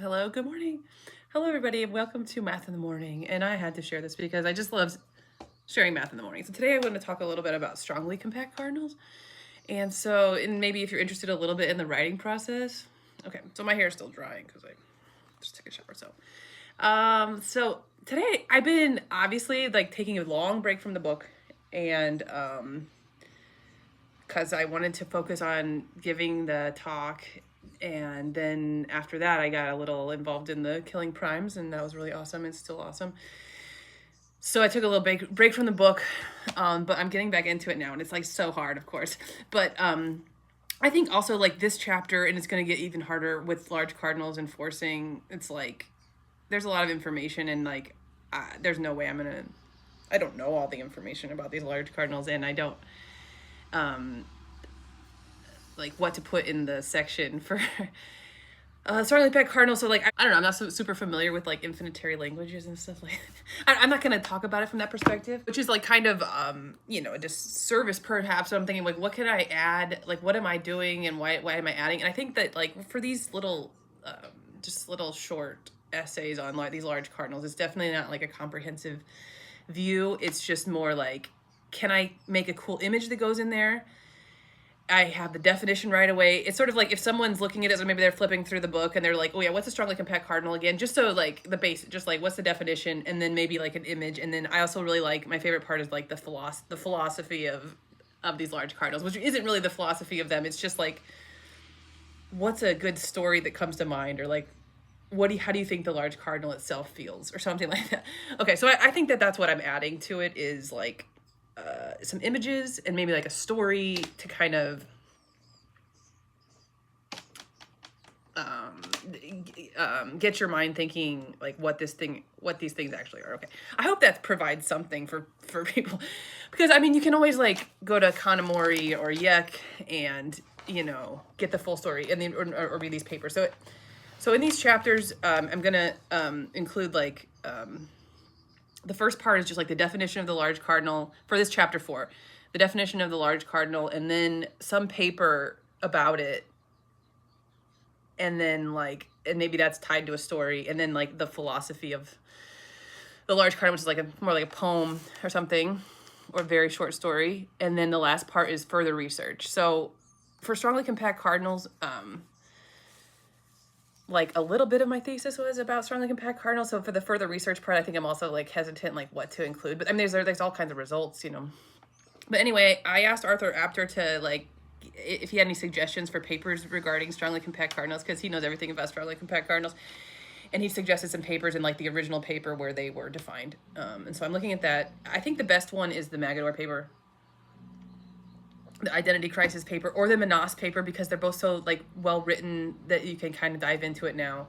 Hello, good morning. Hello, everybody, and welcome to Math in the Morning. And I had to share this because I just love sharing math in the morning. So today I want to talk a little bit about strongly compact cardinals. And maybe if you're interested a little bit in the writing process. Okay, so my hair is still drying because I just took a shower. So today I've been obviously like taking a long break from the book, and because I wanted to focus on giving the talk. And then after that, I got a little involved in the killing primes, and that was really awesome. It's still awesome. So I took a little break from the book, but I'm getting back into it now, and it's like so hard, of course. But I think also like this chapter, and it's going to get even harder with large cardinals and forcing. It's like there's a lot of information, and like there's no way I don't know all the information about these large cardinals, and I don't like what to put in the section for strongly compact cardinal. So like I don't know, I'm not super familiar with like infinitary languages and stuff like that. I'm not going to talk about it from that perspective, which is like kind of a disservice perhaps. So I'm thinking like what can I add, like what am I doing, and why am I adding. And I think that like for these little just little short essays on like these large cardinals, it's definitely not like a comprehensive view. It's just more like, can I make a cool image that goes in there? I have the definition right away. It's sort of like if someone's looking at it, so maybe they're flipping through the book and they're like, oh yeah, what's a strongly compact cardinal again? Just so like the basic, just like what's the definition, and then maybe like an image. And then I also really like, my favorite part is like the philosophy of these large cardinals, which isn't really the philosophy of them. It's just like, what's a good story that comes to mind, or like how do you think the large cardinal itself feels, or something like that. Okay, so I think that that's what I'm adding to it, is like some images and maybe like a story to kind of get your mind thinking like what these things actually are. Okay, I hope that provides something for people, because I mean you can always like go to Kanamori or Yek and get the full story, and then or read these papers. So in these chapters, I'm gonna include like the first part is just like the definition of the large cardinal for this chapter 4, the definition of the large cardinal, and then some paper about it, and then like, and maybe that's tied to a story, and then like the philosophy of the large cardinal, which is like more like a poem or something, or a very short story, and then the last part is further research. So for strongly compact cardinals, like a little bit of my thesis was about strongly compact cardinals. So for the further research part, I think I'm also like hesitant like what to include. But I mean, there's all kinds of results. But anyway, I asked Arthur Apter to like if he had any suggestions for papers regarding strongly compact cardinals, because he knows everything about strongly compact cardinals, and he suggested some papers in like the original paper where they were defined. And so I'm looking at that. I think the best one is the Magador paper, the identity crisis paper, or the Manas paper, because they're both so like well written that you can kind of dive into it now.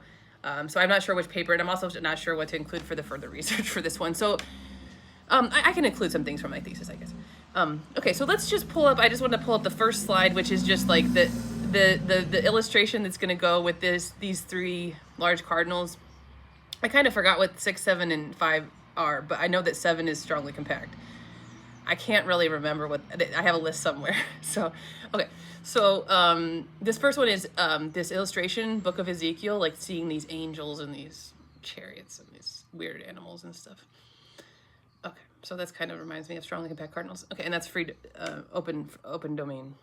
So I'm not sure which paper, and I'm also not sure what to include for the further research for this one. So I can include some things from my thesis, I guess. Okay, so let's just pull up. I just want to pull up the first slide, which is just like the illustration that's going to go with these 3 large cardinals. I kind of forgot what 6, 7, and 5 are, but I know that 7 is strongly compact. I can't really remember what I have a list somewhere. So, okay. So this first one is this illustration, Book of Ezekiel, like seeing these angels and these chariots and these weird animals and stuff. Okay, so that's kind of reminds me of strongly compact cardinals. Okay, and that's free open domain.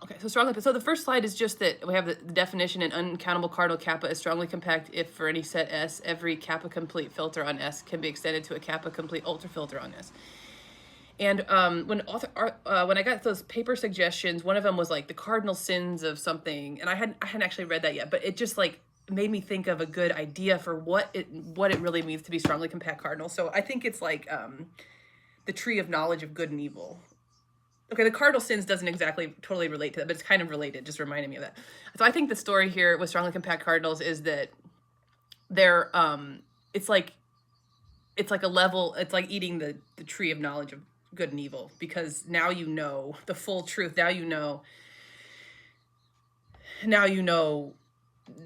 Okay, so the first slide is just that we have the definition: an uncountable cardinal kappa is strongly compact if for any set S, every kappa complete filter on S can be extended to a kappa complete ultra filter on S. And when I got those paper suggestions, one of them was like the cardinal sins of something, and I hadn't actually read that yet, but it just like made me think of a good idea for what it really means to be strongly compact cardinal. So I think it's like the tree of knowledge of good and evil. Okay, the cardinal sins doesn't exactly totally relate to that, but it's kind of related, just reminding me of that. So I think the story here with strongly compact cardinals is that they're it's like a level, it's like eating the tree of knowledge of good and evil, because now you know the full truth. Now you know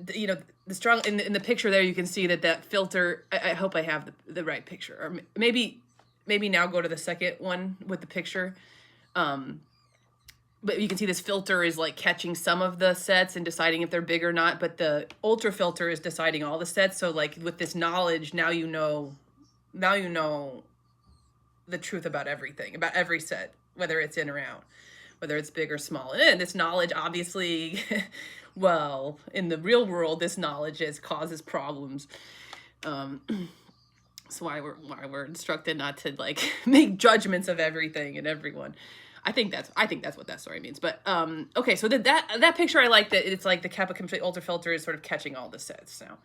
the strong in the picture there. You can see that filter. I hope I have the right picture, or maybe now go to the second one with the picture. but you can see this filter is like catching some of the sets and deciding if they're big or not, but the ultra filter is deciding all the sets. So like with this knowledge, now you know the truth about everything, about every set, whether it's in or out, whether it's big or small. And this knowledge, obviously, well, in the real world, this knowledge causes problems. That's why we're instructed not to like make judgments of everything and everyone. I think that's what that story means. But okay, so that picture, I like that it's like the Kappa complete ultra filter is sort of catching all the sets now.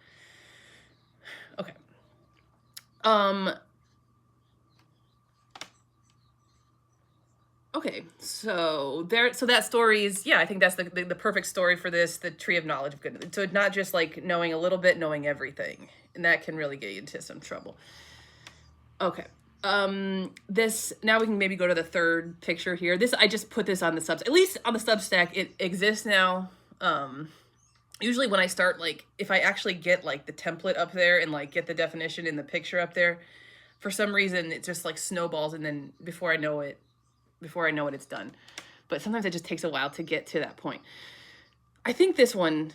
Okay. Okay, so that story is, yeah, I think that's the perfect story for this, the tree of knowledge of goodness. So not just like knowing a little bit, knowing everything, and that can really get you into some trouble. Okay. This, now we can maybe go to the third picture here. This, I just put this on the at least on the Substack, it exists now. Usually when I start, like, if I actually get like the template up there and like get the definition in the picture up there, for some reason it just like snowballs, and then before I know it, it's done. But sometimes it just takes a while to get to that point. I think this one,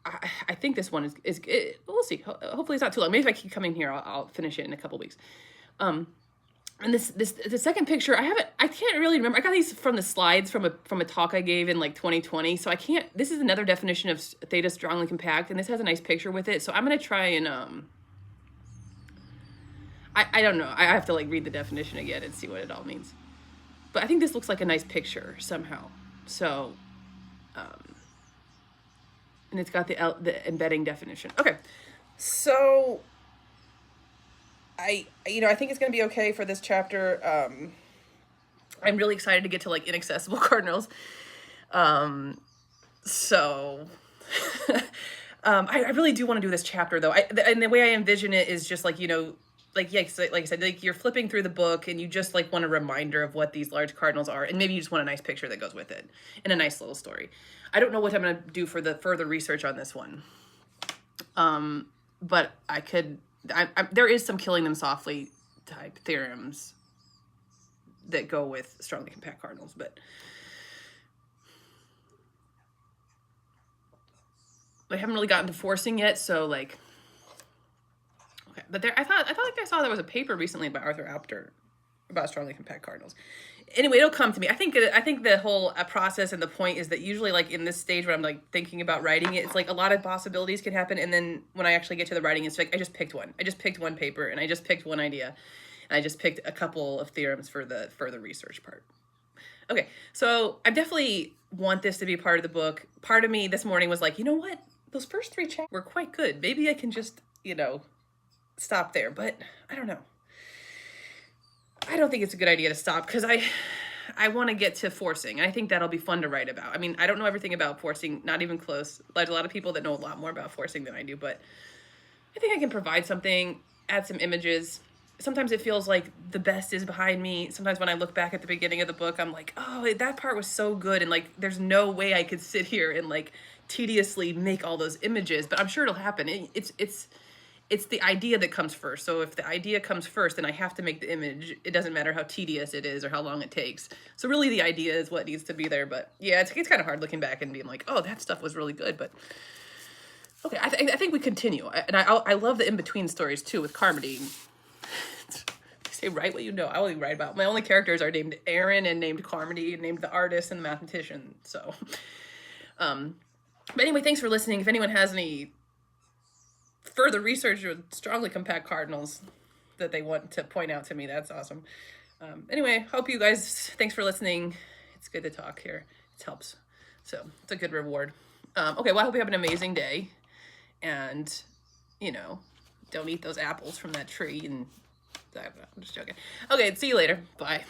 I think this one is we'll see. Hopefully it's not too long. Maybe if I keep coming here, I'll finish it in a couple weeks. And the second picture, I can't really remember. I got these from the slides from a talk I gave in like 2020. So I can't, this is another definition of theta strongly compact, and this has a nice picture with it. So I'm going to try and, I don't know. I have to like read the definition again and see what it all means. But I think this looks like a nice picture somehow. So, and it's got the embedding definition. Okay, so I think it's going to be okay for this chapter. I'm really excited to get to like inaccessible cardinals. So I really do want to do this chapter though. And the way I envision it is just like, like, yeah, like I said, like you're flipping through the book and you just like want a reminder of what these large cardinals are. And maybe you just want a nice picture that goes with it and a nice little story. I don't know what I'm going to do for the further research on this one. But there is some killing them softly type theorems that go with strongly compact cardinals, but I haven't really gotten to forcing yet. So like, okay, but I thought like I saw there was a paper recently by Arthur Apter about strongly compact cardinals. Anyway, it'll come to me. I think the whole process and the point is that usually like in this stage when I'm like thinking about writing it, it's like a lot of possibilities can happen. And then when I actually get to the writing, it's like, I just picked one paper and I just picked one idea and I just picked a couple of theorems for the further research part. Okay. So I definitely want this to be part of the book. Part of me this morning was like, you know what? Those first 3 chapters were quite good. Maybe I can just, stop there, but I don't know. I don't think it's a good idea to stop because I want to get to forcing. I think that'll be fun to write about. I mean, I don't know everything about forcing, not even close. There's a lot of people that know a lot more about forcing than I do, but I think I can provide something, add some images. Sometimes it feels like the best is behind me. Sometimes when I look back at the beginning of the book, I'm like, oh, that part was so good. And like, there's no way I could sit here and like tediously make all those images, but I'm sure it'll happen. It's the idea that comes first. So if the idea comes first, then I have to make the image. It doesn't matter how tedious it is or how long it takes. So really the idea is what needs to be there. But yeah, it's kind of hard looking back and being like, oh, that stuff was really good. But okay, I think we continue. And I love the in-between stories too with Carmody. Say write what you know. I only write about, my only characters are named Aaron and named Carmody and named the artist and the mathematician. So, but anyway, thanks for listening. If anyone has any further research with strongly compact cardinals that they want to point out to me, that's awesome. Anyway, hope you guys, thanks for listening. It's good to talk here. It helps. So it's a good reward. Okay, well, I hope you have an amazing day. And, don't eat those apples from that tree. And I'm just joking. Okay, see you later. Bye.